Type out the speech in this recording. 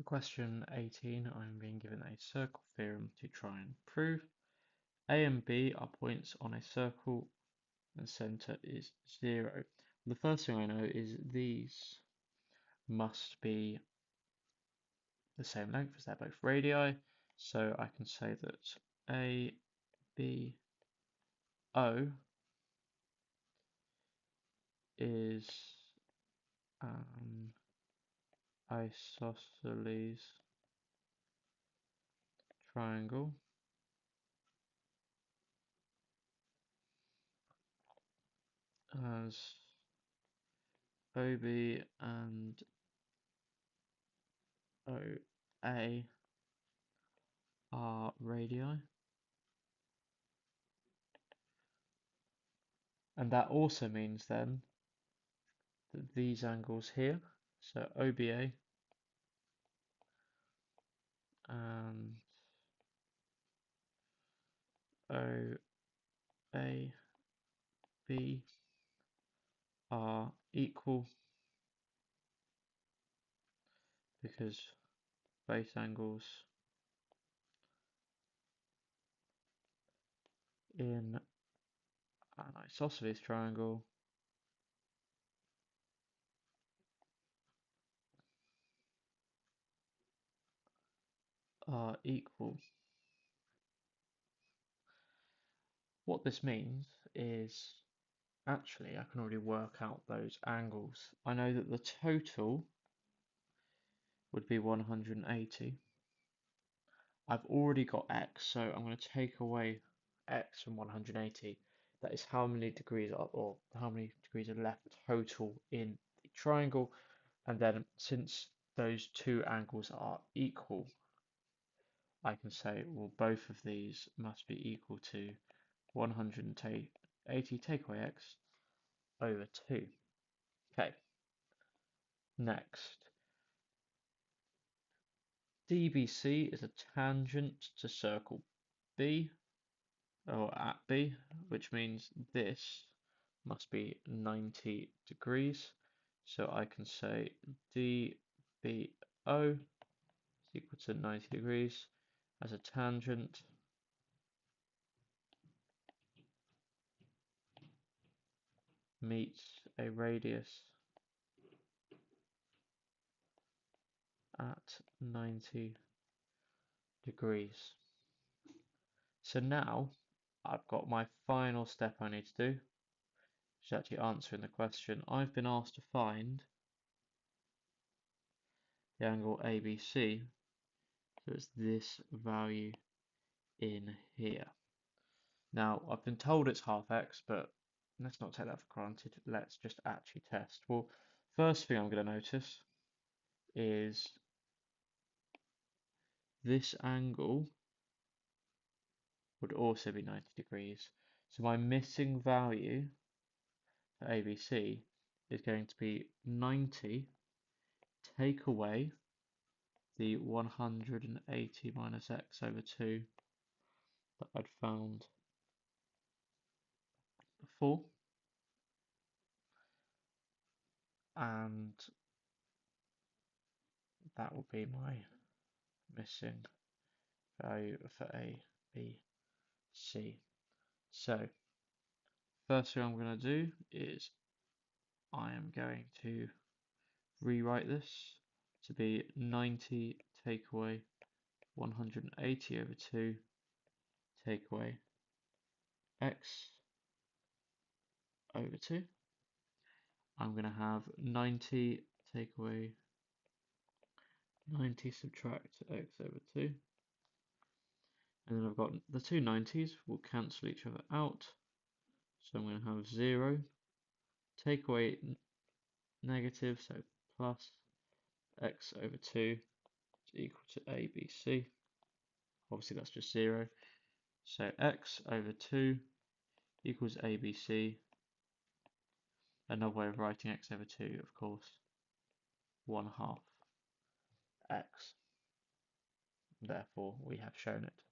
Question 18, I'm being given a circle theorem to try and prove. A and B are points on a circle and center is 0. The first thing I know is these must be the same length as they're both radii, so I can say that A, B, O is an isosceles triangle as OB and OA are radii. And that also means then that these angles here, so OBA and OAB are equal because base angles in an isosceles triangle are equal. What this means is actually I can already work out those angles. I know that the total would be 180. I've already got x, so I'm going to take away x from 180. That is how many degrees are, or how many degrees are left total in the triangle. And then since those two angles are equal, I can say, well, both of these must be equal to 180 take away x over 2. Okay, next. DBC is a tangent to circle B, or at B, which means this must be 90 degrees. So I can say DBO is equal to 90 degrees as a tangent meets a radius at 90 degrees. So now I've got my final step I need to do, which is actually answering the question. I've been asked to find the angle ABC, so it's this value in here. Now, I've been told it's half x, but let's not take that for granted. Let's just actually test. Well, first thing I'm going to notice is this angle would also be 90 degrees. So my missing value for ABC is going to be 90 take away the 180 minus x over 2 that I'd found before. And that will be my missing value for A, B, C. So, first thing I'm going to do is I am going to rewrite this to be 90 take away 180 over 2 take away x over 2. I'm going to have 90 take away 90 subtract x over 2. And then I've got the two 90s will cancel each other out. So I'm going to have 0 take away negative, so plus x over 2 is equal to ABC. Obviously that's just 0. So x over 2 equals ABC. Another way of writing x over 2, of course, 1/2 x. Therefore, we have shown it.